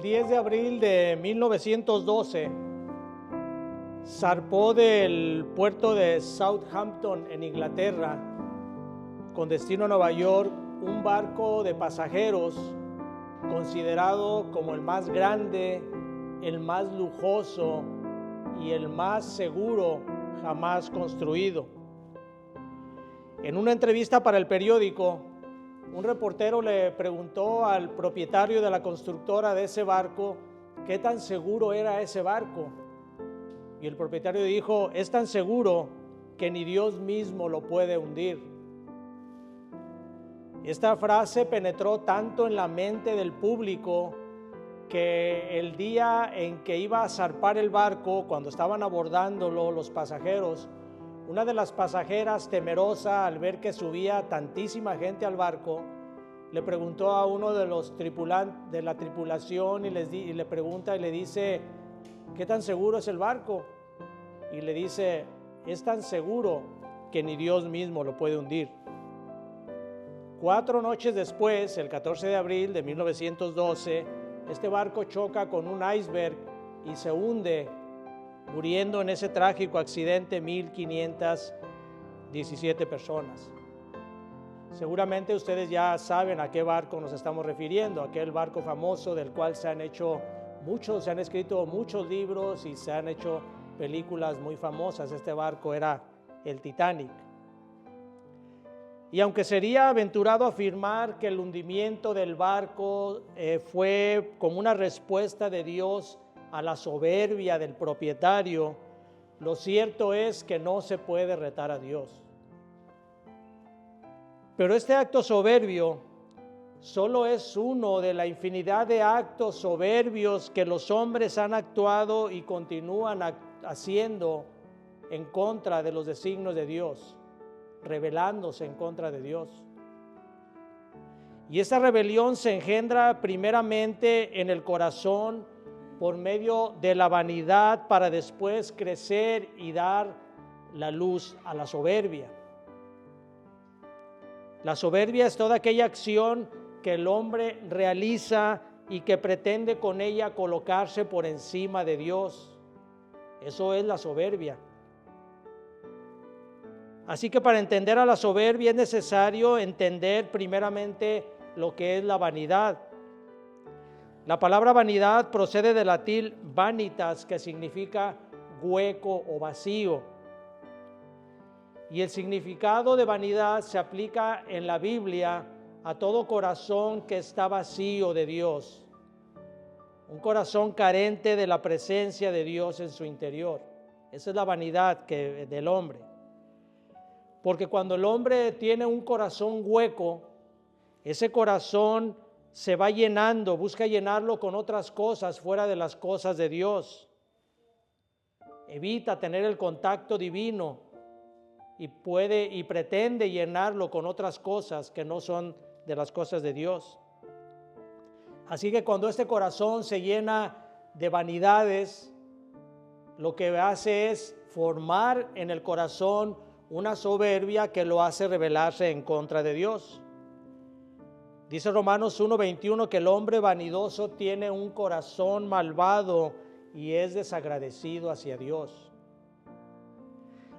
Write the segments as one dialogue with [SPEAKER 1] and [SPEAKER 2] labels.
[SPEAKER 1] 10 de abril de 1912 zarpó del puerto de Southampton en Inglaterra con destino a Nueva York un barco de pasajeros considerado como el más grande, el más lujoso y el más seguro jamás construido. En una entrevista para el periódico, un reportero le preguntó al propietario de la constructora de ese barco qué tan seguro era ese barco. Y el propietario dijo: es tan seguro que ni Dios mismo lo puede hundir. Esta frase penetró tanto en la mente del público que el día en que iba a zarpar el barco, cuando estaban abordándolo los pasajeros, una de las pasajeras, temerosa al ver que subía tantísima gente al barco, le preguntó a uno de los tripulantes de la tripulación y le pregunta y le dice: ¿qué tan seguro es el barco? Y le dice: es tan seguro que ni Dios mismo lo puede hundir. 4 noches después, el 14 de abril de 1912, este barco choca con un iceberg y se hunde, muriendo en ese trágico accidente 1,517 personas. Seguramente ustedes ya saben a qué barco nos estamos refiriendo, aquel barco famoso del cual se han escrito muchos libros y se han hecho películas muy famosas. Este barco era el Titanic. Y aunque sería aventurado afirmar que el hundimiento del barco fue como una respuesta de Dios a la soberbia del propietario, lo cierto es que no se puede retar a Dios. Pero este acto soberbio solo es uno de la infinidad de actos soberbios que los hombres han actuado y continúan haciendo en contra de los designios de Dios, rebelándose en contra de Dios. Y esa rebelión se engendra primeramente en el corazón por medio de la vanidad, para después crecer y dar la luz a la soberbia. La soberbia es toda aquella acción que el hombre realiza y que pretende con ella colocarse por encima de Dios. Eso es la soberbia. Así que para entender a la soberbia es necesario entender primeramente lo que es la vanidad. La palabra vanidad procede del latín vanitas, que significa hueco o vacío. Y el significado de vanidad se aplica en la Biblia a todo corazón que está vacío de Dios. Un corazón carente de la presencia de Dios en su interior. Esa es la vanidad del hombre. Porque cuando el hombre tiene un corazón hueco, ese corazón se va llenando, busca llenarlo con otras cosas fuera de las cosas de Dios. Evita tener el contacto divino y pretende llenarlo con otras cosas que no son de las cosas de Dios. Así que cuando este corazón se llena de vanidades, lo que hace es formar en el corazón una soberbia que lo hace rebelarse en contra de Dios. Dice Romanos 1:21 que el hombre vanidoso tiene un corazón malvado y es desagradecido hacia Dios.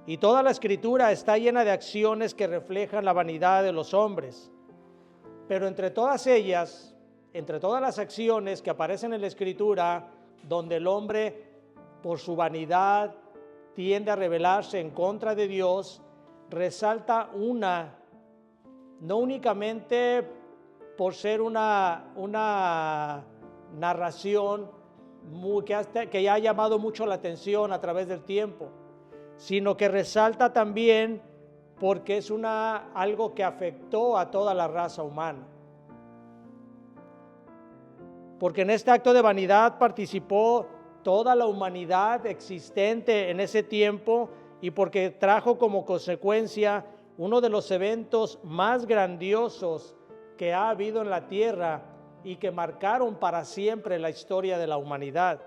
[SPEAKER 1] Y toda la Escritura está llena de acciones que reflejan la vanidad de los hombres. Pero entre todas ellas, entre todas las acciones que aparecen en la Escritura, donde el hombre por su vanidad tiende a rebelarse en contra de Dios, resalta una, no únicamente por ser una narración que ya ha llamado mucho la atención a través del tiempo, sino que resalta también porque es algo que afectó a toda la raza humana. Porque en este acto de vanidad participó toda la humanidad existente en ese tiempo, y porque trajo como consecuencia uno de los eventos más grandiosos que ha habido en la tierra y que marcaron para siempre la historia de la humanidad.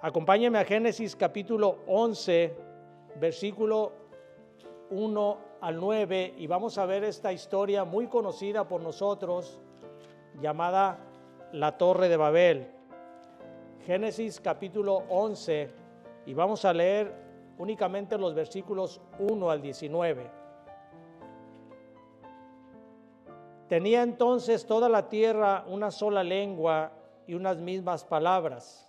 [SPEAKER 1] Acompáñenme a Génesis capítulo 11, versículo 1 al 9, y vamos a ver esta historia muy conocida por nosotros, llamada la torre de Babel. Génesis capítulo 11, y vamos a leer únicamente los versículos 1 al 19. Tenía entonces toda la tierra una sola lengua y unas mismas palabras.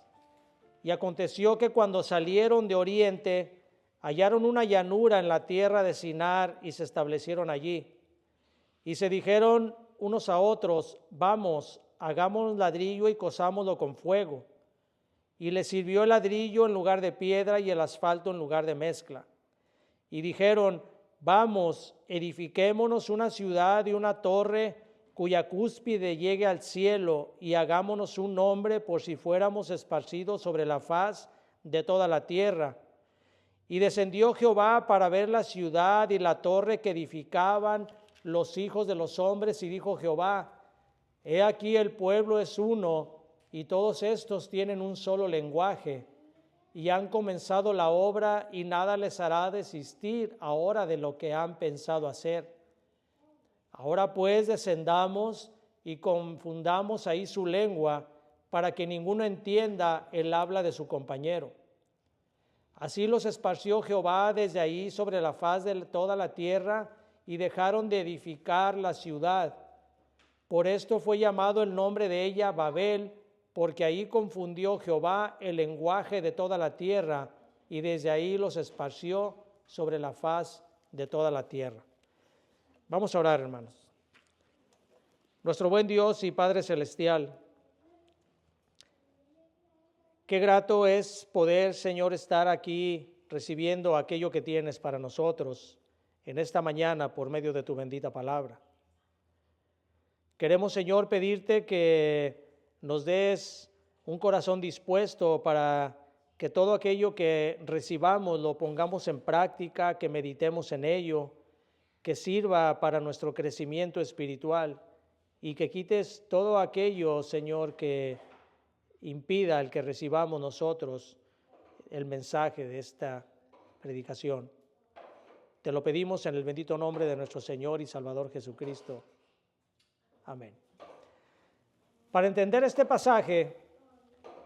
[SPEAKER 1] Y aconteció que cuando salieron de oriente, hallaron una llanura en la tierra de Sinar y se establecieron allí. Y se dijeron unos a otros: vamos, hagamos ladrillo y cosámoslo con fuego. Y les sirvió el ladrillo en lugar de piedra y el asfalto en lugar de mezcla. Y dijeron: vamos, edifiquémonos una ciudad y una torre cuya cúspide llegue al cielo, y hagámonos un nombre por si fuéramos esparcidos sobre la faz de toda la tierra. Y descendió Jehová para ver la ciudad y la torre que edificaban los hijos de los hombres, y dijo Jehová: he aquí el pueblo es uno, y todos estos tienen un solo lenguaje, y han comenzado la obra, y nada les hará desistir ahora de lo que han pensado hacer. Ahora pues descendamos y confundamos ahí su lengua, para que ninguno entienda el habla de su compañero. Así los esparció Jehová desde ahí sobre la faz de toda la tierra, y dejaron de edificar la ciudad. Por esto fue llamado el nombre de ella Babel, porque ahí confundió Jehová el lenguaje de toda la tierra, y desde ahí los esparció sobre la faz de toda la tierra. Vamos a orar, hermanos. Nuestro buen Dios y Padre Celestial, qué grato es poder, Señor, estar aquí recibiendo aquello que tienes para nosotros en esta mañana por medio de tu bendita palabra. Queremos, Señor, pedirte que nos des un corazón dispuesto para que todo aquello que recibamos lo pongamos en práctica, que meditemos en ello, que sirva para nuestro crecimiento espiritual, y que quites todo aquello, Señor, que impida el que recibamos nosotros el mensaje de esta predicación. Te lo pedimos en el bendito nombre de nuestro Señor y Salvador Jesucristo. Amén. Para entender este pasaje,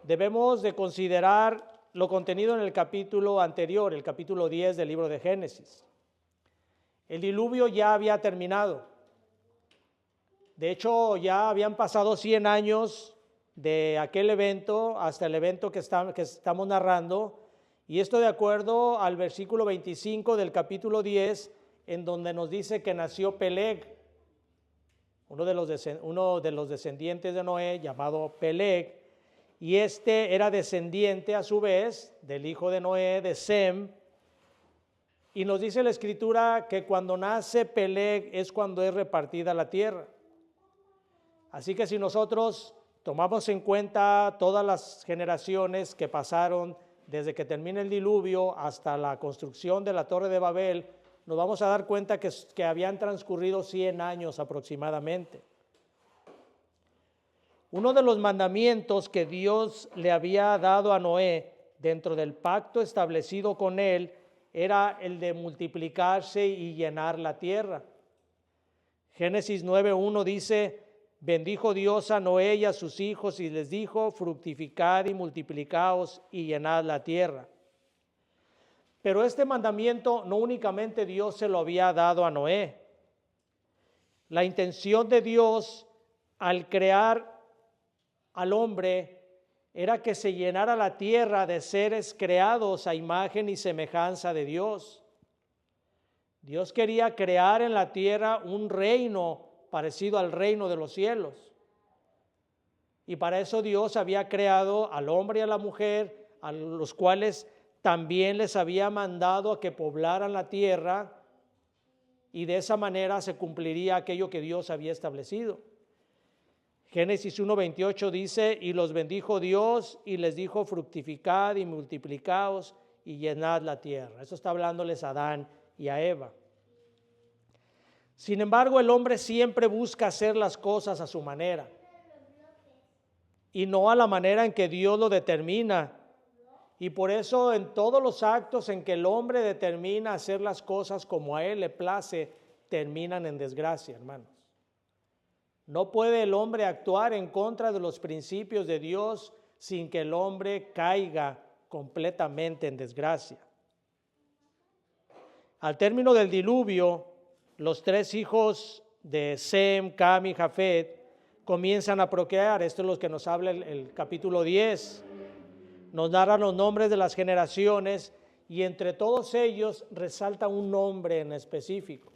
[SPEAKER 1] debemos de considerar lo contenido en el capítulo anterior, el capítulo 10 del libro de Génesis. El diluvio ya había terminado. De hecho, ya habían pasado 100 años de aquel evento hasta el evento que estamos narrando, y esto de acuerdo al versículo 25 del capítulo 10, en donde nos dice que nació Peleg, uno de los descendientes de Noé, llamado Peleg, y este era descendiente a su vez del hijo de Noé, de Sem. Y nos dice la Escritura que cuando nace Peleg es cuando es repartida la tierra. Así que si nosotros tomamos en cuenta todas las generaciones que pasaron desde que termina el diluvio hasta la construcción de la Torre de Babel, nos vamos a dar cuenta que habían transcurrido 100 años aproximadamente. Uno de los mandamientos que Dios le había dado a Noé dentro del pacto establecido con él era el de multiplicarse y llenar la tierra. Génesis 9:1 dice: bendijo Dios a Noé y a sus hijos y les dijo: fructificad y multiplicaos y llenad la tierra. Pero este mandamiento no únicamente Dios se lo había dado a Noé. La intención de Dios al crear al hombre era que se llenara la tierra de seres creados a imagen y semejanza de Dios. Dios quería crear en la tierra un reino parecido al reino de los cielos. Y para eso Dios había creado al hombre y a la mujer, a los cuales también les había mandado a que poblaran la tierra, y de esa manera se cumpliría aquello que Dios había establecido. Génesis 1:28 dice: y los bendijo Dios y les dijo: fructificad y multiplicaos y llenad la tierra. Eso está hablándoles a Adán y a Eva. Sin embargo, el hombre siempre busca hacer las cosas a su manera y no a la manera en que Dios lo determina. Y por eso en todos los actos en que el hombre determina hacer las cosas como a él le place, terminan en desgracia, hermanos. No puede el hombre actuar en contra de los principios de Dios sin que el hombre caiga completamente en desgracia. Al término del diluvio, los 3 hijos de Sem, Cam y Jafet comienzan a procrear. Esto es lo que nos habla el capítulo 10. Nos narran los nombres de las generaciones y entre todos ellos resalta un nombre en específico.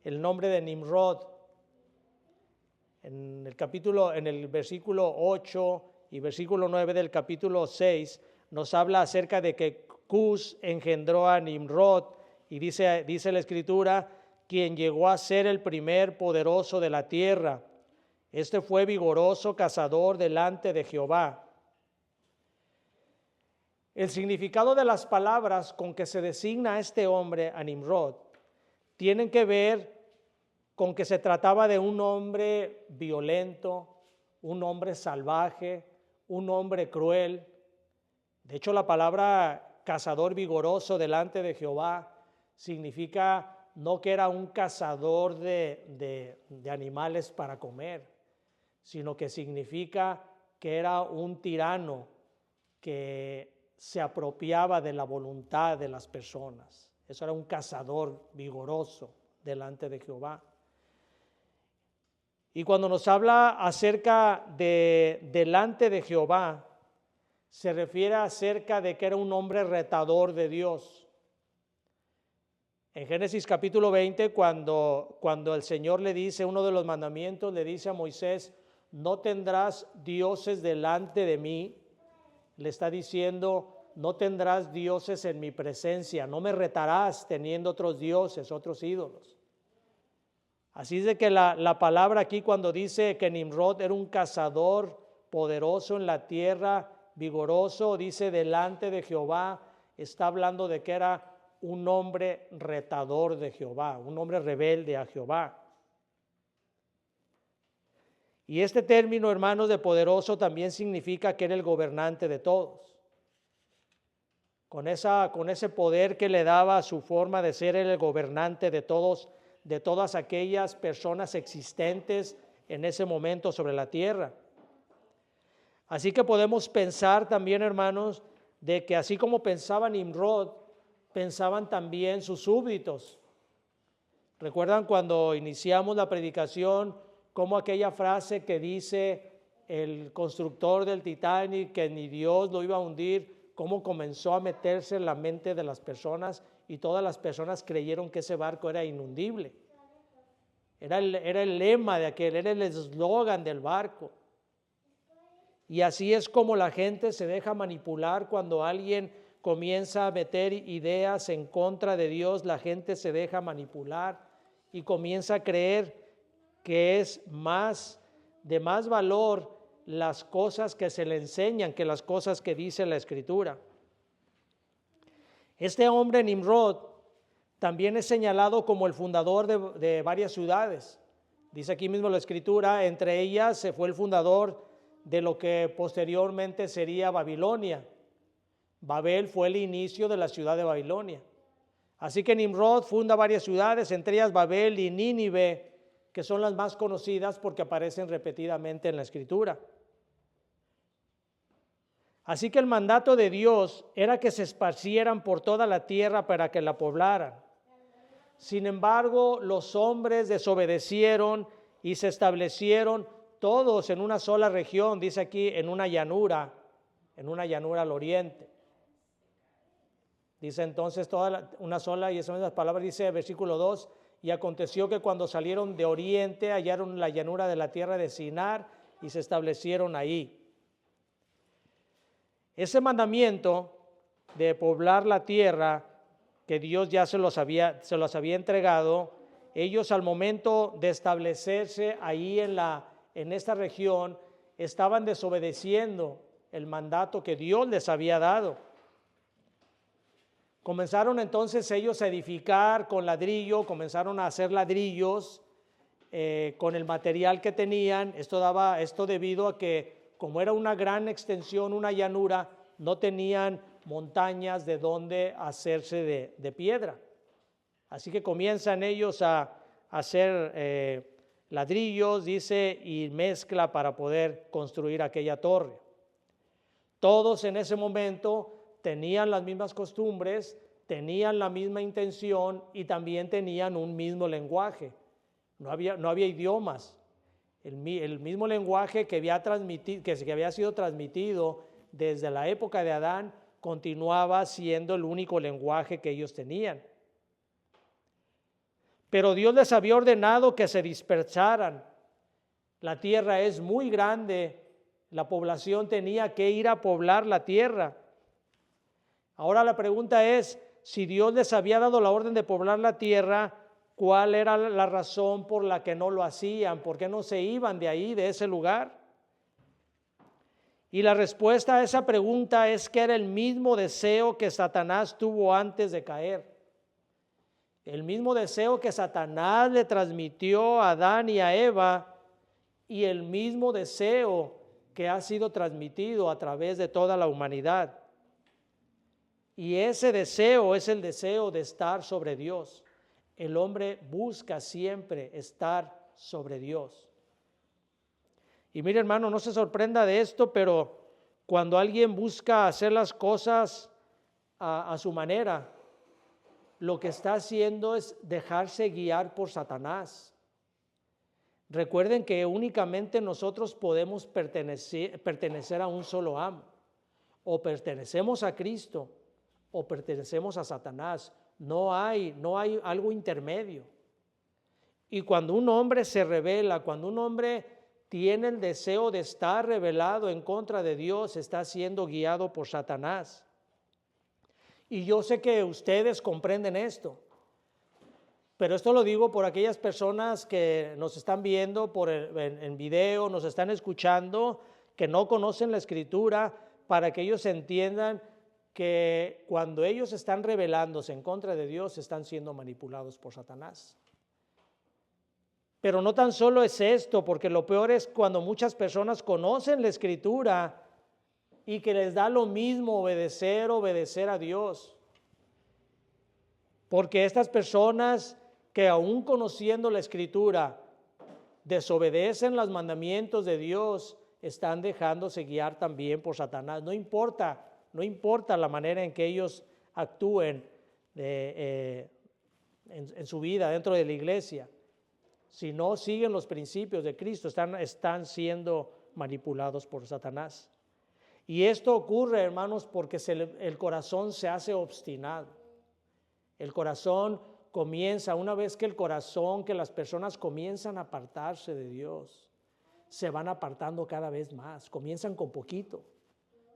[SPEAKER 1] El nombre de Nimrod. En el versículo 8 y versículo 9 del capítulo 6 nos habla acerca de que Cus engendró a Nimrod y dice la escritura, quien llegó a ser el primer poderoso de la tierra. Este fue vigoroso cazador delante de Jehová. El significado de las palabras con que se designa a este hombre, a Nimrod, tienen que ver con que se trataba de un hombre violento, un hombre salvaje, un hombre cruel. De hecho, la palabra cazador vigoroso delante de Jehová significa no que era un cazador de animales para comer, sino que significa que era un tirano que se apropiaba de la voluntad de las personas. Eso era un cazador vigoroso delante de Jehová. Y cuando nos habla acerca de delante de Jehová, se refiere acerca de que era un hombre retador de Dios. En Génesis capítulo 20, cuando el Señor le dice, uno de los mandamientos, le dice a Moisés, no tendrás dioses delante de mí, le está diciendo, no tendrás dioses en mi presencia, no me retarás teniendo otros dioses, otros ídolos. Así es de que la palabra aquí cuando dice que Nimrod era un cazador poderoso en la tierra, vigoroso, dice delante de Jehová, está hablando de que era un hombre retador de Jehová, un hombre rebelde a Jehová. Y este término, hermanos, de poderoso también significa que era el gobernante de todos. Con ese poder que le daba su forma de ser el gobernante de todos, de todas aquellas personas existentes en ese momento sobre la tierra. Así que podemos pensar también, hermanos, de que así como pensaba Nimrod, pensaban también sus súbditos. ¿Recuerdan cuando iniciamos la predicación, como aquella frase que dice el constructor del Titanic, que ni Dios lo iba a hundir, cómo comenzó a meterse en la mente de las personas y todas las personas creyeron que ese barco era inundible? Era el lema de aquel, era el eslogan del barco. Y así es como la gente se deja manipular cuando alguien comienza a meter ideas en contra de Dios, la gente se deja manipular y comienza a creer que es de más valor las cosas que se le enseñan que las cosas que dice la Escritura. Este hombre Nimrod también es señalado como el fundador de varias ciudades. Dice aquí mismo la Escritura, entre ellas se fue el fundador de lo que posteriormente sería Babilonia. Babel fue el inicio de la ciudad de Babilonia. Así que Nimrod funda varias ciudades, entre ellas Babel y Nínive, que son las más conocidas porque aparecen repetidamente en la Escritura. Así que el mandato de Dios era que se esparcieran por toda la tierra para que la poblaran. Sin embargo, los hombres desobedecieron y se establecieron todos en una sola región, dice aquí, en una llanura al oriente. Dice entonces una sola, y esas mismas palabras dice el versículo 2, y aconteció que cuando salieron de oriente hallaron la llanura de la tierra de Sinar y se establecieron ahí. Ese mandamiento de poblar la tierra que Dios ya se los había entregado, ellos al momento de establecerse ahí en esta región estaban desobedeciendo el mandato que Dios les había dado. Comenzaron entonces ellos a edificar con ladrillo, comenzaron a hacer ladrillos con el material que tenían. Esto debido a que como era una gran extensión, una llanura, no tenían montañas de donde hacerse de piedra. Así que comienzan ellos a hacer ladrillos, dice, y mezcla para poder construir aquella torre. Todos en ese momento tenían las mismas costumbres, tenían la misma intención y también tenían un mismo lenguaje. No había idiomas. El mismo lenguaje que había sido transmitido desde la época de Adán continuaba siendo el único lenguaje que ellos tenían. Pero Dios les había ordenado que se dispersaran. La tierra es muy grande, la población tenía que ir a poblar la tierra. Ahora la pregunta es, si Dios les había dado la orden de poblar la tierra, ¿cuál era la razón por la que no lo hacían? ¿Por qué no se iban de ahí, de ese lugar? Y la respuesta a esa pregunta es que era el mismo deseo que Satanás tuvo antes de caer. El mismo deseo que Satanás le transmitió a Adán y a Eva, y el mismo deseo que ha sido transmitido a través de toda la humanidad. Y ese deseo es el deseo de estar sobre Dios. El hombre busca siempre estar sobre Dios. Y mire, hermano, no se sorprenda de esto, pero cuando alguien busca hacer las cosas a su manera, lo que está haciendo es dejarse guiar por Satanás. Recuerden que únicamente nosotros podemos pertenecer a un solo amo. O pertenecemos a Cristo o pertenecemos a Satanás. No hay algo intermedio. Y cuando un hombre se rebela, cuando un hombre tiene el deseo de estar rebelado en contra de Dios, está siendo guiado por Satanás. Y yo sé que ustedes comprenden esto, pero esto lo digo por aquellas personas que nos están viendo en video, nos están escuchando, que no conocen la Escritura, para que ellos entiendan que cuando ellos están rebelándose en contra de Dios, están siendo manipulados por Satanás. Pero no tan solo es esto, porque lo peor es cuando muchas personas conocen la Escritura y que les da lo mismo obedecer a Dios. Porque estas personas que aún conociendo la Escritura desobedecen los mandamientos de Dios, están dejándose guiar también por Satanás. No importa la manera en que ellos actúen en su vida dentro de la iglesia. Si no siguen los principios de Cristo, están siendo manipulados por Satanás. Y esto ocurre, hermanos, porque el corazón se hace obstinado. El corazón comienza, una vez que las personas comienzan a apartarse de Dios, se van apartando cada vez más, comienzan con poquito.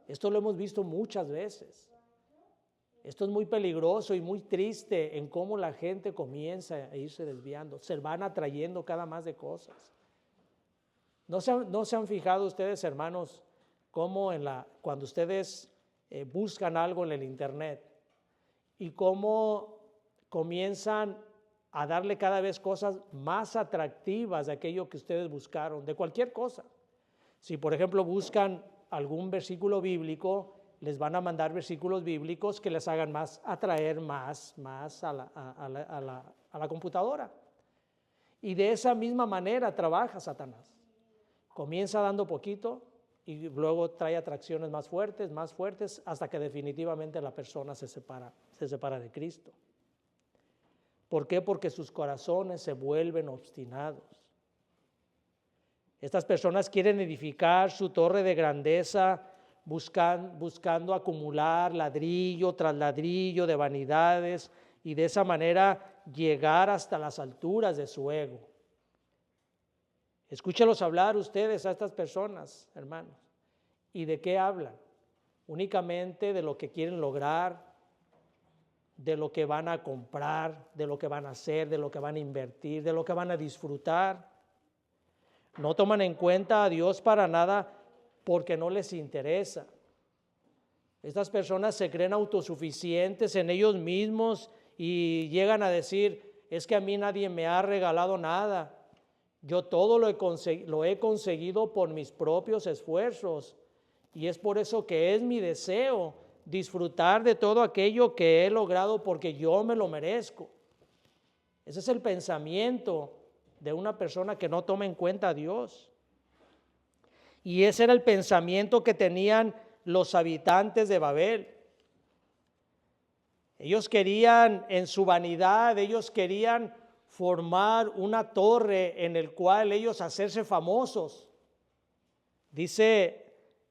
[SPEAKER 1] Esto lo hemos visto muchas veces. Esto es muy peligroso y muy triste en cómo la gente comienza a irse desviando, se van atrayendo cada más de cosas. ¿No se han fijado ustedes, hermanos, cómo cuando ustedes buscan algo en el internet y cómo comienzan a darle cada vez cosas más atractivas de aquello que ustedes buscaron, de cualquier cosa? Si por ejemplo buscan algún versículo bíblico, les van a mandar versículos bíblicos que les hagan atraer más a la computadora. Y de esa misma manera trabaja Satanás. Comienza dando poquito y luego trae atracciones más fuertes, hasta que definitivamente la persona se separa de Cristo. ¿Por qué? Porque sus corazones se vuelven obstinados. Estas personas quieren edificar su torre de grandeza, buscando acumular ladrillo tras ladrillo de vanidades y de esa manera llegar hasta las alturas de su ego. Escúchelos hablar ustedes a estas personas, hermanos. ¿Y de qué hablan? Únicamente de lo que quieren lograr, de lo que van a comprar, de lo que van a hacer, de lo que van a invertir, de lo que van a disfrutar. No toman en cuenta a Dios para nada porque no les interesa. Estas personas se creen autosuficientes en ellos mismos y llegan a decir, es que a mí nadie me ha regalado nada. Yo todo lo he conseguido por mis propios esfuerzos y es por eso que es mi deseo disfrutar de todo aquello que he logrado porque yo me lo merezco. Ese es el pensamiento de una persona que no toma en cuenta a Dios. Y ese era el pensamiento que tenían los habitantes de Babel. Ellos querían, en su vanidad, ellos querían formar una torre en el cual ellos hacerse famosos. Dice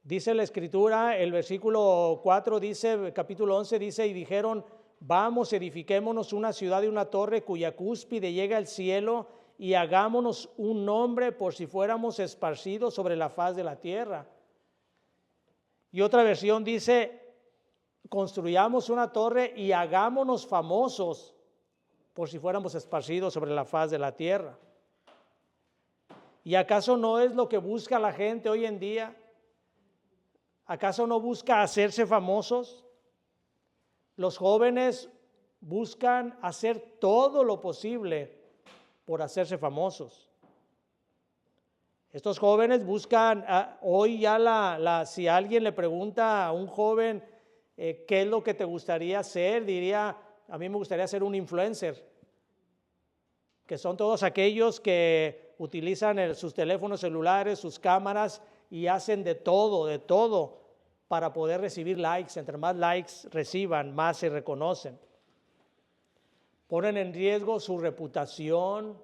[SPEAKER 1] la Escritura, el versículo 4 dice, capítulo 11 dice, y dijeron, vamos, edifiquémonos una ciudad y una torre cuya cúspide llega al cielo y hagámonos un nombre por si fuéramos esparcidos sobre la faz de la tierra. Y otra versión dice, construyamos una torre y hagámonos famosos por si fuéramos esparcidos sobre la faz de la tierra. ¿Y acaso no es lo que busca la gente hoy en día? ¿Acaso no busca hacerse famosos? Los jóvenes buscan hacer todo lo posible por hacerse famosos. Estos jóvenes buscan, hoy ya si alguien le pregunta a un joven qué es lo que te gustaría hacer, diría, a mí me gustaría ser un influencer, que son todos aquellos que utilizan sus teléfonos celulares, sus cámaras y hacen de todo para poder recibir likes. Entre más likes reciban, más se reconocen. Ponen en riesgo su reputación,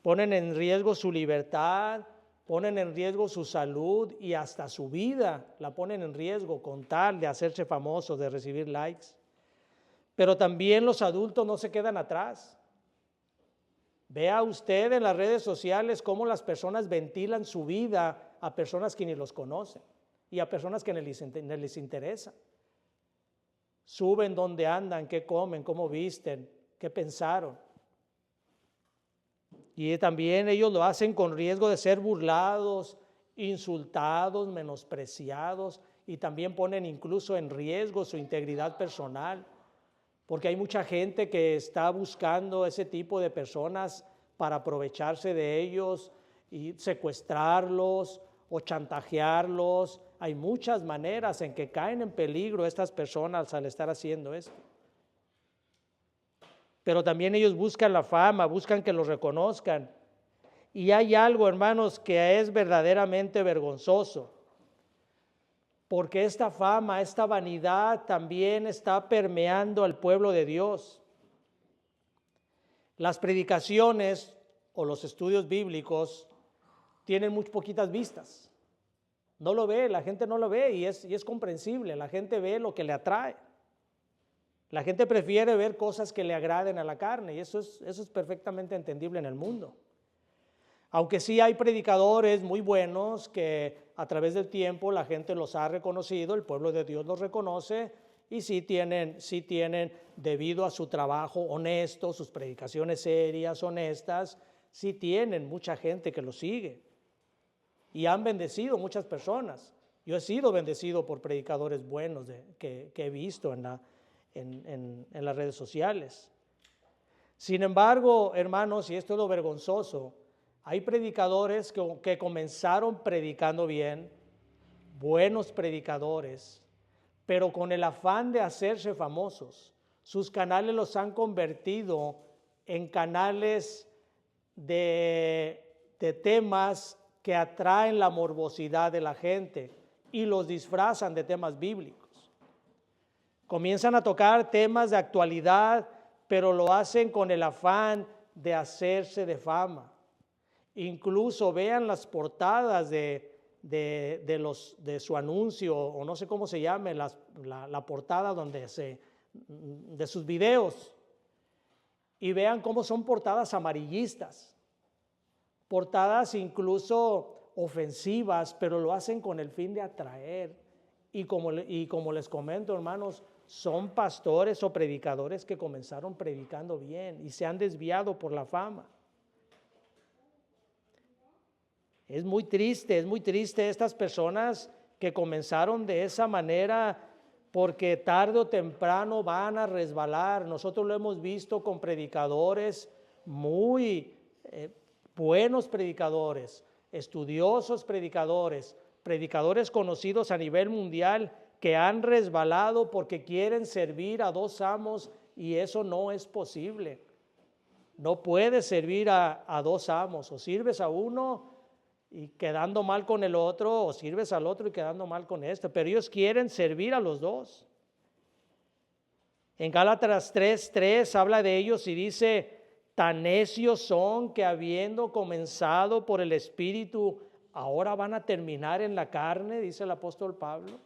[SPEAKER 1] ponen en riesgo su libertad, ponen en riesgo su salud y hasta su vida la ponen en riesgo con tal de hacerse famosos, de recibir likes. Pero también los adultos no se quedan atrás. Vea usted en las redes sociales cómo las personas ventilan su vida a personas que ni los conocen y a personas que ni les interesa. Suben dónde andan, qué comen, cómo visten, qué pensaron. Y también ellos lo hacen con riesgo de ser burlados, insultados, menospreciados, y también ponen incluso en riesgo su integridad personal, porque hay mucha gente que está buscando ese tipo de personas para aprovecharse de ellos y secuestrarlos o chantajearlos. Hay muchas maneras en que caen en peligro estas personas al estar haciendo esto. Pero también ellos buscan la fama, buscan que los reconozcan. Y hay algo, hermanos, que es verdaderamente vergonzoso, porque esta fama, esta vanidad también está permeando al pueblo de Dios. Las predicaciones o los estudios bíblicos tienen muy poquitas vistas. No lo ve, la gente no lo ve y es comprensible. La gente ve lo que le atrae. La gente prefiere ver cosas que le agraden a la carne y eso es perfectamente entendible en el mundo. Aunque sí hay predicadores muy buenos que a través del tiempo la gente los ha reconocido, el pueblo de Dios los reconoce y sí tienen, debido a su trabajo honesto, sus predicaciones serias, honestas, sí tienen mucha gente que los sigue y han bendecido muchas personas. Yo he sido bendecido por predicadores buenos que he visto en las redes sociales. Sin embargo, hermanos, y esto es lo vergonzoso, hay predicadores que comenzaron predicando bien, buenos predicadores, pero con el afán de hacerse famosos, sus canales los han convertido en canales de temas que atraen la morbosidad de la gente y los disfrazan de temas bíblicos. Comienzan a tocar temas de actualidad, pero lo hacen con el afán de hacerse de fama. Incluso vean las portadas de su anuncio, o no sé cómo se llame, la portada de sus videos, y vean cómo son portadas amarillistas, portadas incluso ofensivas, pero lo hacen con el fin de atraer. Y como les comento, hermanos, son pastores o predicadores que comenzaron predicando bien y se han desviado por la fama. Es muy triste estas personas que comenzaron de esa manera, porque tarde o temprano van a resbalar. Nosotros lo hemos visto con predicadores muy buenos predicadores, estudiosos predicadores conocidos a nivel mundial que han resbalado porque quieren servir a dos amos y eso no es posible. No puedes servir a dos amos, o sirves a uno y quedando mal con el otro, o sirves al otro y quedando mal con este, pero ellos quieren servir a los dos. En Gálatas 3:3 habla de ellos y dice, tan necios son que habiendo comenzado por el Espíritu, ahora van a terminar en la carne, dice el apóstol Pablo.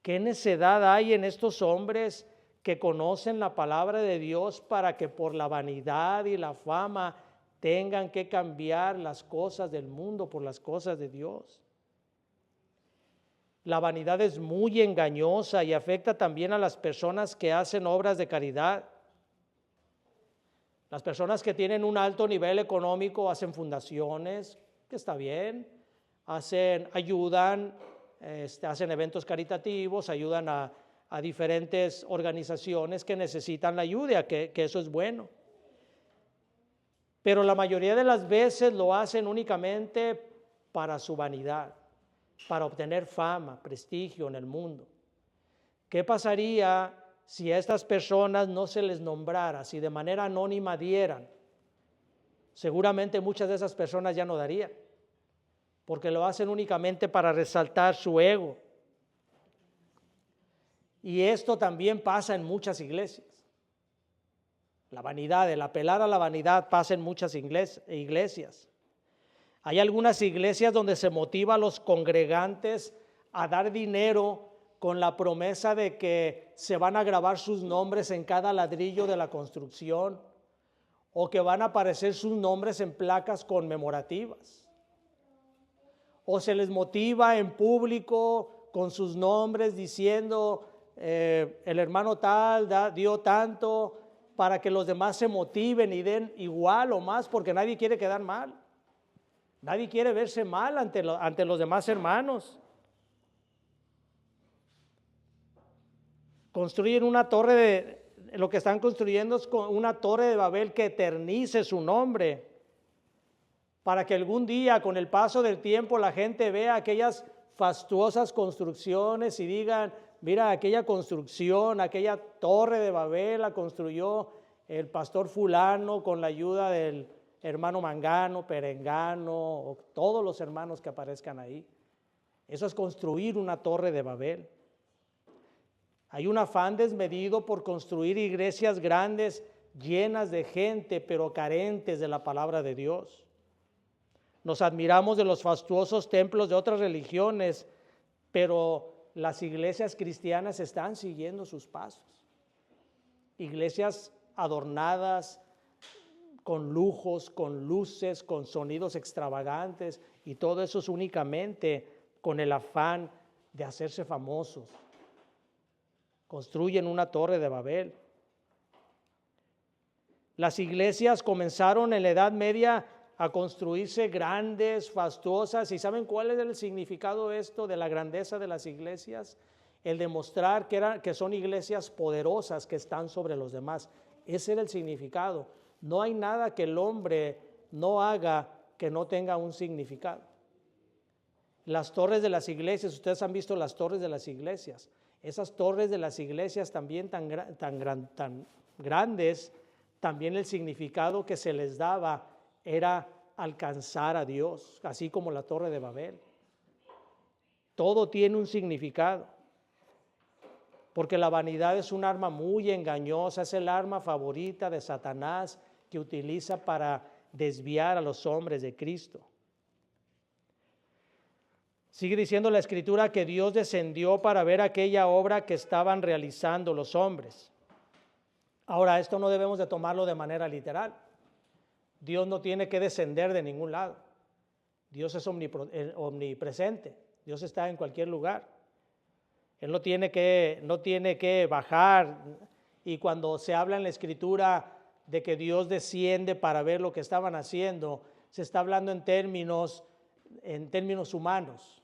[SPEAKER 1] ¿Qué necedad hay en estos hombres que conocen la palabra de Dios para que por la vanidad y la fama tengan que cambiar las cosas del mundo por las cosas de Dios? La vanidad es muy engañosa y afecta también a las personas que hacen obras de caridad. Las personas que tienen un alto nivel económico hacen fundaciones, que está bien, ayudan, hacen eventos caritativos, ayudan a diferentes organizaciones que necesitan la ayuda, que eso es bueno. Pero la mayoría de las veces lo hacen únicamente para su vanidad, para obtener fama, prestigio en el mundo. ¿Qué pasaría si a estas personas no se les nombrara, si de manera anónima dieran? Seguramente muchas de esas personas ya no darían, porque lo hacen únicamente para resaltar su ego. Y esto también pasa en muchas iglesias. La vanidad, el apelar a la vanidad pasa en muchas iglesias. Hay algunas iglesias donde se motiva a los congregantes a dar dinero con la promesa de que se van a grabar sus nombres en cada ladrillo de la construcción o que van a aparecer sus nombres en placas conmemorativas. O se les motiva en público con sus nombres diciendo el hermano tal dio tanto, para que los demás se motiven y den igual o más, porque nadie quiere quedar mal. Nadie quiere verse mal ante los demás hermanos. Construyen una torre lo que están construyendo es una torre de Babel que eternice su nombre, para que algún día, con el paso del tiempo, la gente vea aquellas fastuosas construcciones y digan, mira, aquella construcción, aquella torre de Babel la construyó el pastor fulano con la ayuda del hermano Mangano, Perengano, o todos los hermanos que aparezcan ahí. Eso es construir una torre de Babel. Hay un afán desmedido por construir iglesias grandes, llenas de gente, pero carentes de la palabra de Dios. Nos admiramos de los fastuosos templos de otras religiones, pero las iglesias cristianas están siguiendo sus pasos. Iglesias adornadas con lujos, con luces, con sonidos extravagantes, y todo eso es únicamente con el afán de hacerse famosos. Construyen una torre de Babel. Las iglesias comenzaron en la Edad Media a construirse grandes, fastuosas. ¿Y saben cuál es el significado de esto, de la grandeza de las iglesias? El demostrar que son iglesias poderosas que están sobre los demás. Ese era el significado. No hay nada que el hombre no haga que no tenga un significado. Las torres de las iglesias, ustedes han visto las torres de las iglesias. Esas torres de las iglesias también tan grandes, también el significado que se les daba era alcanzar a Dios, así como la torre de Babel. Todo tiene un significado, porque la vanidad es un arma muy engañosa, es el arma favorita de Satanás que utiliza para desviar a los hombres de Cristo. Sigue diciendo la Escritura que Dios descendió para ver aquella obra que estaban realizando los hombres. Ahora, esto no debemos de tomarlo de manera literal. Dios no tiene que descender de ningún lado. Dios es omnipresente. Dios está en cualquier lugar. Él no tiene que bajar. Y cuando se habla en la Escritura de que Dios desciende para ver lo que estaban haciendo, se está hablando en términos humanos,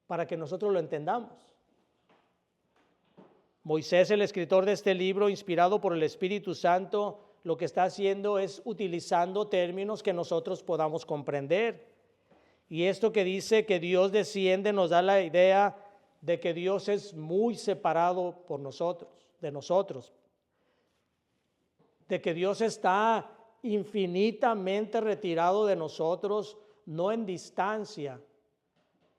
[SPEAKER 1] para que nosotros lo entendamos. Moisés, el escritor de este libro, inspirado por el Espíritu Santo, lo que está haciendo es utilizando términos que nosotros podamos comprender. Y esto que dice que Dios desciende nos da la idea de que Dios es muy separado de nosotros. de que Dios está infinitamente retirado de nosotros, no en distancia,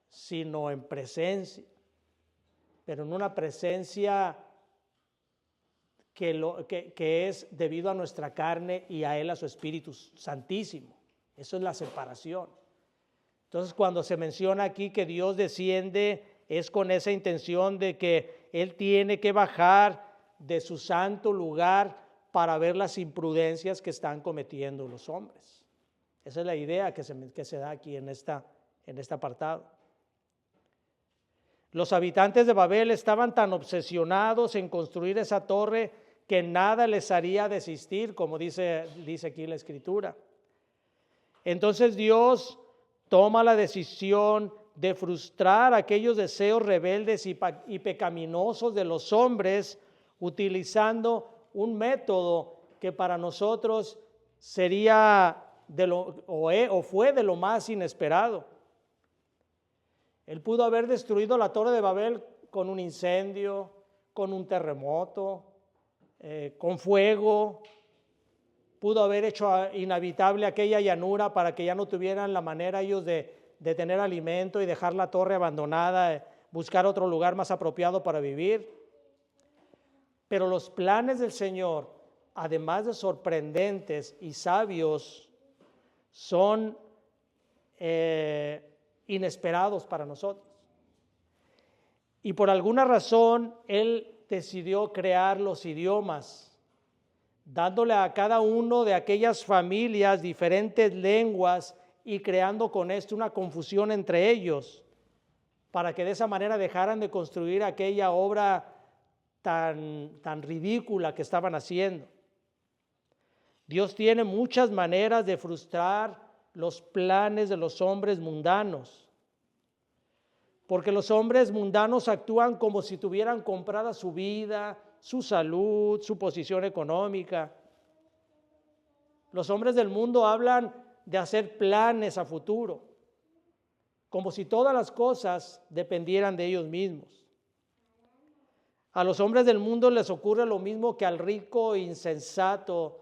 [SPEAKER 1] sino en presencia, pero en una presencia que es debido a nuestra carne y a Él, a su Espíritu Santísimo. Eso es la separación. Entonces, cuando se menciona aquí que Dios desciende, es con esa intención de que Él tiene que bajar de su santo lugar para ver las imprudencias que están cometiendo los hombres. Esa es la idea que se da aquí en este apartado. Los habitantes de Babel estaban tan obsesionados en construir esa torre que nada les haría desistir, como dice aquí la Escritura. Entonces Dios toma la decisión de frustrar aquellos deseos rebeldes y pecaminosos de los hombres, utilizando un método que para nosotros sería fue de lo más inesperado. Él pudo haber destruido la Torre de Babel con un incendio, con un terremoto, con fuego. Pudo haber hecho inhabitable aquella llanura para que ya no tuvieran la manera ellos de tener alimento y dejar la torre abandonada, buscar otro lugar más apropiado para vivir. Pero los planes del Señor, además de sorprendentes y sabios, son inesperados para nosotros. Y por alguna razón, Él decidió crear los idiomas, dándole a cada uno de aquellas familias diferentes lenguas y creando con esto una confusión entre ellos, para que de esa manera dejaran de construir aquella obra tan ridícula que estaban haciendo. Dios tiene muchas maneras de frustrar los planes de los hombres mundanos, porque los hombres mundanos actúan como si tuvieran comprada su vida, su salud, su posición económica. Los hombres del mundo hablan de hacer planes a futuro, como si todas las cosas dependieran de ellos mismos. A los hombres del mundo les ocurre lo mismo que al rico insensato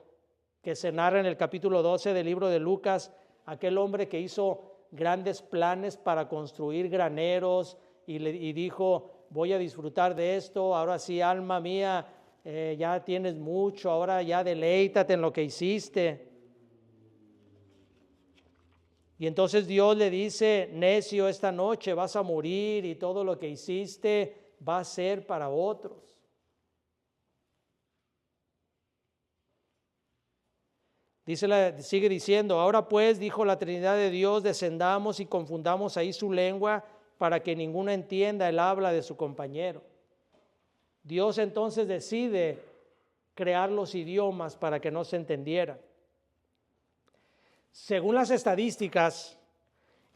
[SPEAKER 1] que se narra en el capítulo 12 del libro de Lucas, aquel hombre que hizo grandes planes para construir graneros y dijo, voy a disfrutar de esto, ahora sí, alma mía, ya tienes mucho, ahora ya deleítate en lo que hiciste. Y entonces Dios le dice, necio, esta noche vas a morir y todo lo que hiciste va a ser para otros. Sigue diciendo, ahora pues, dijo la Trinidad de Dios, descendamos y confundamos ahí su lengua para que ninguno entienda el habla de su compañero. Dios entonces decide crear los idiomas para que no se entendieran. Según las estadísticas,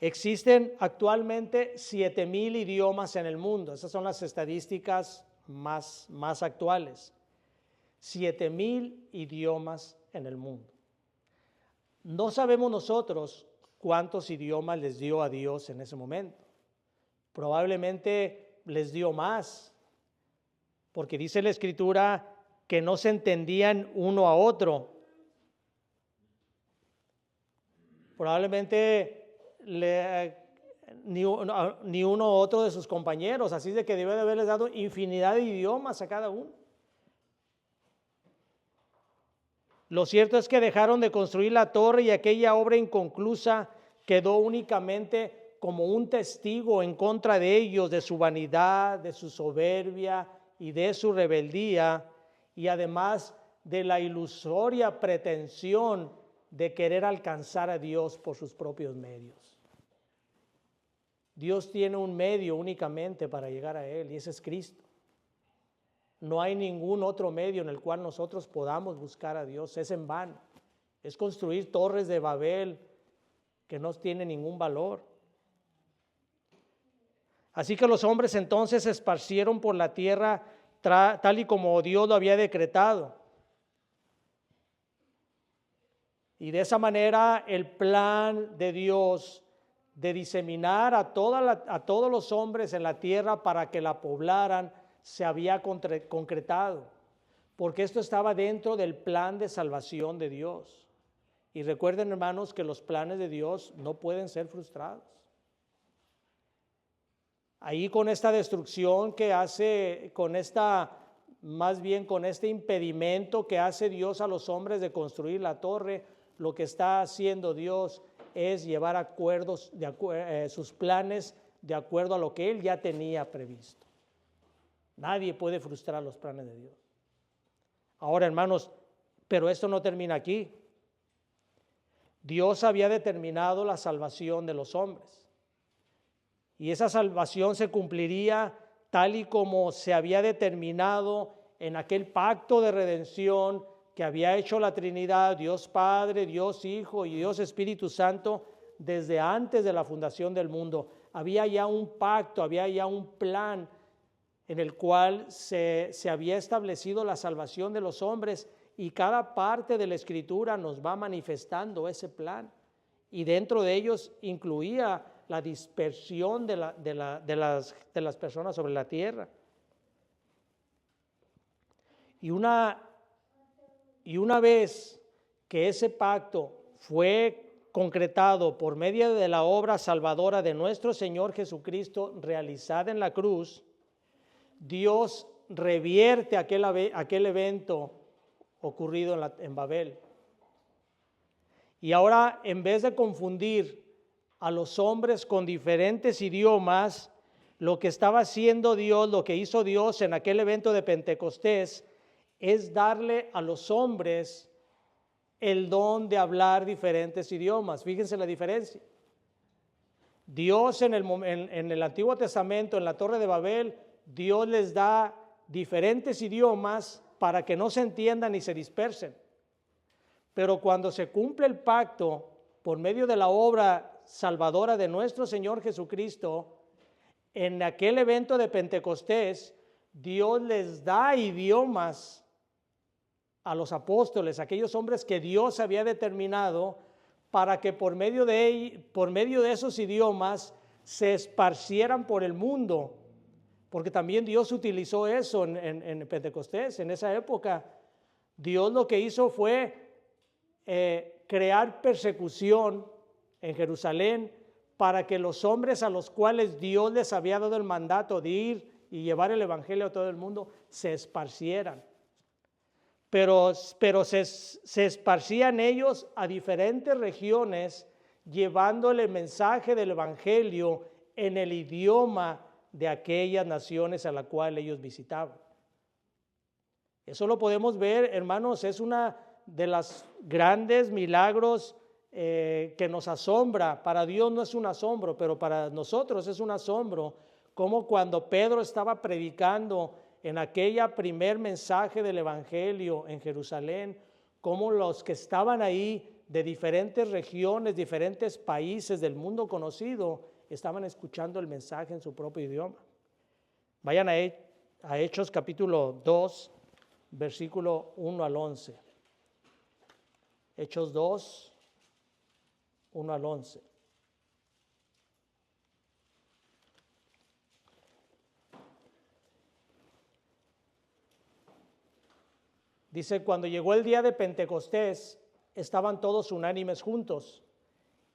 [SPEAKER 1] existen actualmente 7,000 idiomas en el mundo. Esas son las estadísticas más actuales. 7,000 idiomas en el mundo. No sabemos nosotros cuántos idiomas les dio a Dios en ese momento. Probablemente les dio más, porque dice la Escritura que no se entendían uno a otro. Probablemente ni uno u otro de sus compañeros, así de que debe de haberles dado infinidad de idiomas a cada uno. Lo cierto es que dejaron de construir la torre y aquella obra inconclusa quedó únicamente como un testigo en contra de ellos, de su vanidad, de su soberbia y de su rebeldía, y además de la ilusoria pretensión de querer alcanzar a Dios por sus propios medios. Dios tiene un medio únicamente para llegar a Él, y ese es Cristo. No hay ningún otro medio en el cual nosotros podamos buscar a Dios, es en vano. Es construir torres de Babel que no tienen ningún valor. Así que los hombres entonces se esparcieron por la tierra tal y como Dios lo había decretado. Y de esa manera el plan de Dios de diseminar a todos los hombres en la tierra para que la poblaran se había concretado. porque esto estaba dentro del plan de salvación de Dios. Y recuerden, hermanos, que los planes de Dios no pueden ser frustrados. Ahí con esta destrucción que hace, más bien con este impedimento que hace Dios a los hombres de construir la torre, lo que está haciendo Dios es llevar acuerdos, sus planes de acuerdo a lo que Él ya tenía previsto. Nadie puede frustrar los planes de Dios. Ahora, hermanos, pero esto no termina aquí. Dios había determinado la salvación de los hombres. Y esa salvación se cumpliría tal y como se había determinado en aquel pacto de redención que había hecho la Trinidad, Dios Padre, Dios Hijo y Dios Espíritu Santo desde antes de la fundación del mundo. Había ya un pacto, había ya un plan en el cual se había establecido la salvación de los hombres, y cada parte de la Escritura nos va manifestando ese plan, y dentro de ellos incluía la dispersión de las personas sobre la tierra. Y una vez que ese pacto fue concretado por medio de la obra salvadora de nuestro Señor Jesucristo realizada en la cruz, Dios revierte aquel evento ocurrido en Babel. Y ahora, en vez de confundir a los hombres con diferentes idiomas, lo que estaba haciendo Dios, lo que hizo Dios en aquel evento de Pentecostés, es darle a los hombres el don de hablar diferentes idiomas. Fíjense la diferencia. Dios en el Antiguo Testamento, en la Torre de Babel, Dios les da diferentes idiomas para que no se entiendan ni se dispersen. Pero cuando se cumple el pacto por medio de la obra salvadora de nuestro Señor Jesucristo, en aquel evento de Pentecostés, Dios les da idiomas a los apóstoles, aquellos hombres que Dios había determinado para que por medio de esos idiomas se esparcieran por el mundo, porque también Dios utilizó eso en Pentecostés. En esa época, Dios lo que hizo fue crear persecución en Jerusalén para que los hombres a los cuales Dios les había dado el mandato de ir y llevar el evangelio a todo el mundo se esparcieran. Pero se esparcían ellos a diferentes regiones, llevándole el mensaje del evangelio en el idioma de aquellas naciones a la cual ellos visitaban. Eso lo podemos ver, hermanos, es una de las grandes milagros que nos asombra. Para Dios no es un asombro, pero para nosotros es un asombro, como cuando Pedro estaba predicando en aquella primer mensaje del evangelio en Jerusalén, como los que estaban ahí de diferentes regiones, diferentes países del mundo conocido, estaban escuchando el mensaje en su propio idioma. Vayan a Hechos capítulo 2, versículo 1 al 11. Hechos 2, 1 al 11. Dice, cuando llegó el día de Pentecostés, estaban todos unánimes juntos,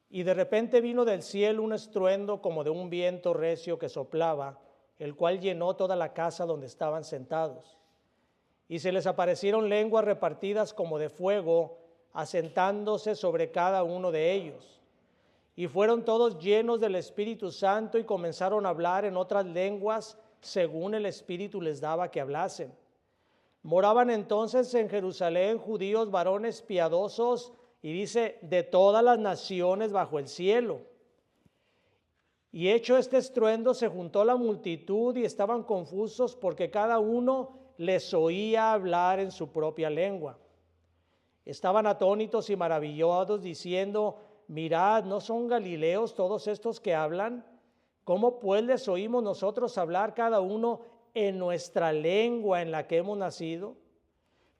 [SPEAKER 1] y de repente vino del cielo un estruendo como de un viento recio que soplaba, el cual llenó toda la casa donde estaban sentados. Y se les aparecieron lenguas repartidas como de fuego, asentándose sobre cada uno de ellos. Y fueron todos llenos del Espíritu Santo y comenzaron a hablar en otras lenguas según el Espíritu les daba que hablasen. Moraban entonces en Jerusalén judíos varones piadosos, y dice, de todas las naciones bajo el cielo. Y hecho este estruendo, se juntó la multitud y estaban confusos porque cada uno les oía hablar en su propia lengua. Estaban atónitos y maravillados, diciendo, mirad, ¿no son galileos todos estos que hablan? ¿Cómo pues les oímos nosotros hablar cada uno en nuestra lengua en la que hemos nacido?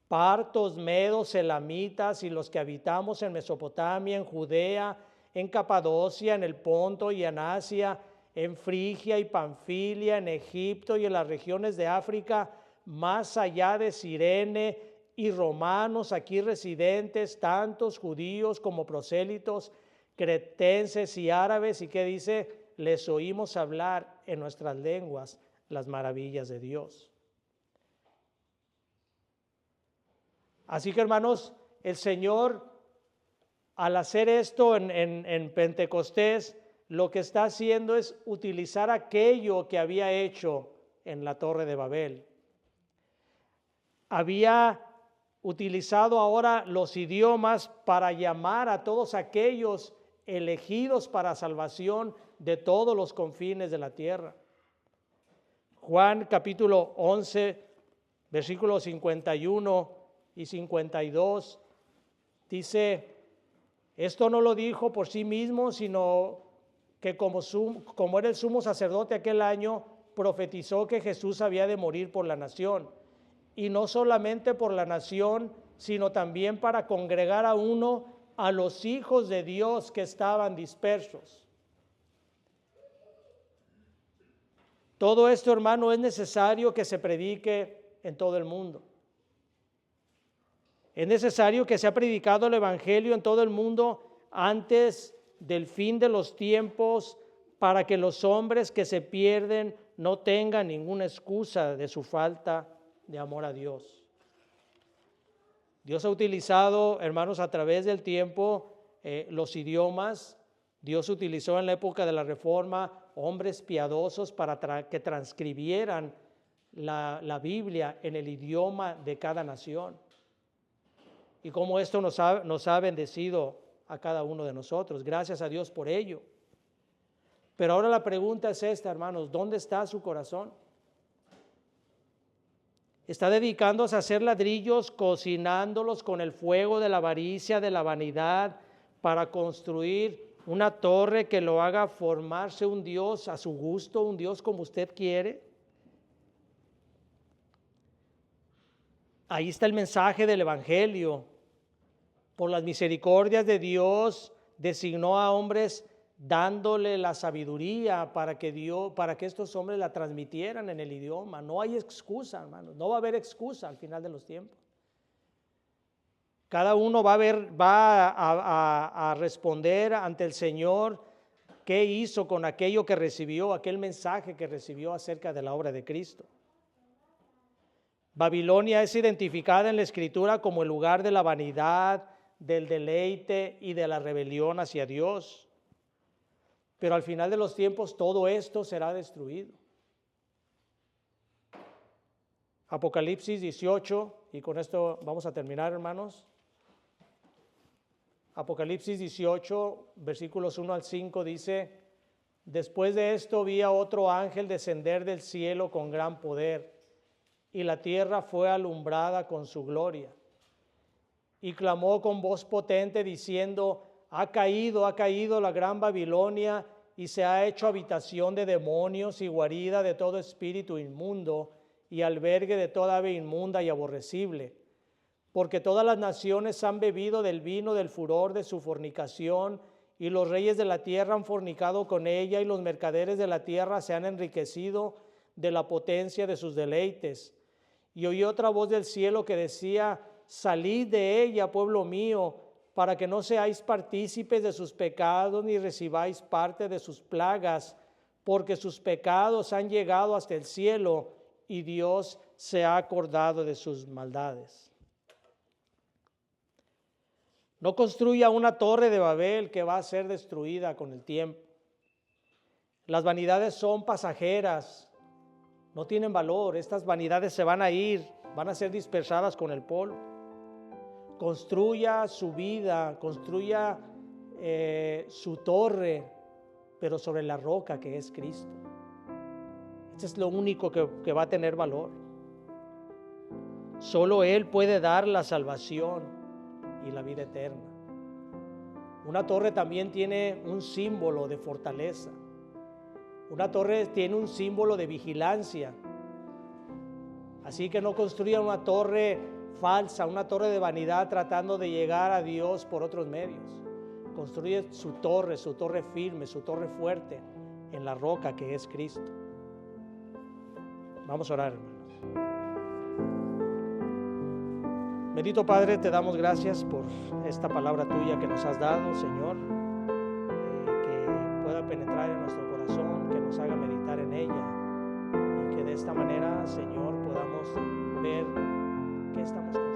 [SPEAKER 1] Partos, medos, elamitas y los que habitamos en Mesopotamia, en Judea, en Capadocia, en el Ponto y en Asia, en Frigia y Panfilia, en Egipto y en las regiones de África, más allá de Cirene, y romanos aquí residentes, tantos judíos como prosélitos, cretenses y árabes, y que dice, les oímos hablar en nuestras lenguas las maravillas de Dios. Así que, hermanos, el Señor, al hacer esto en Pentecostés, lo que está haciendo es utilizar aquello que había hecho en la Torre de Babel. Había utilizado ahora los idiomas para llamar a todos aquellos elegidos para salvación de todos los confines de la tierra. Juan capítulo 11, versículos 51 y 52, dice, esto no lo dijo por sí mismo, sino que como era el sumo sacerdote aquel año, profetizó que Jesús había de morir por la nación. Y no solamente por la nación, sino también para congregar a uno a los hijos de Dios que estaban dispersos. Todo esto, hermano, es necesario que se predique en todo el mundo. Es necesario que sea predicado el Evangelio en todo el mundo antes del fin de los tiempos, para que los hombres que se pierden no tengan ninguna excusa de su falta de amor a Dios. Dios ha utilizado, hermanos, a través del tiempo los idiomas. Dios utilizó en la época de la Reforma hombres piadosos para que transcribieran la Biblia en el idioma de cada nación. Y cómo esto nos ha bendecido a cada uno de nosotros. Gracias a Dios por ello. Pero ahora la pregunta es esta, hermanos, ¿dónde está su corazón? ¿Está dedicándose a hacer ladrillos, cocinándolos con el fuego de la avaricia, de la vanidad, para construir una torre que lo haga formarse un Dios a su gusto, un Dios como usted quiere? Ahí está el mensaje del Evangelio. Por las misericordias de Dios, designó a hombres dándole la sabiduría para que estos hombres la transmitieran en el idioma. No hay excusa, hermanos, no va a haber excusa al final de los tiempos. Cada uno va a responder ante el Señor qué hizo con aquello que recibió, aquel mensaje que recibió acerca de la obra de Cristo. Babilonia es identificada en la Escritura como el lugar de la vanidad, del deleite y de la rebelión hacia Dios. Pero al final de los tiempos todo esto será destruido. Apocalipsis 18, y con esto vamos a terminar, hermanos. Apocalipsis 18, versículos 1 al 5 dice, después de esto vi a otro ángel descender del cielo con gran poder, y la tierra fue alumbrada con su gloria. Y clamó con voz potente diciendo, ha caído la gran Babilonia, y se ha hecho habitación de demonios y guarida de todo espíritu inmundo, y albergue de toda ave inmunda y aborrecible. Porque todas las naciones han bebido del vino del furor de su fornicación, y los reyes de la tierra han fornicado con ella, y los mercaderes de la tierra se han enriquecido de la potencia de sus deleites. Y oí otra voz del cielo que decía, salid de ella, pueblo mío, para que no seáis partícipes de sus pecados, ni recibáis parte de sus plagas, porque sus pecados han llegado hasta el cielo, y Dios se ha acordado de sus maldades. No construya una torre de Babel que va a ser destruida con el tiempo. Las vanidades son pasajeras, no tienen valor. Estas vanidades se van a ir, van a ser dispersadas con el polvo. Construya su vida, construya su torre, pero sobre la roca que es Cristo. Esto es lo único que va a tener valor. Solo Él puede dar la salvación y la vida eterna. Una torre también tiene un símbolo de fortaleza. Una torre tiene un símbolo de vigilancia. Así que no construyan una torre falsa, una torre de vanidad tratando de llegar a Dios por otros medios. Construye su torre firme, su torre fuerte en la roca que es Cristo. Vamos a orar, hermanos. Bendito Padre, te damos gracias por esta palabra tuya que nos has dado, Señor, que pueda penetrar en nuestro corazón, que nos haga meditar en ella y que de esta manera, Señor, podamos ver qué estamos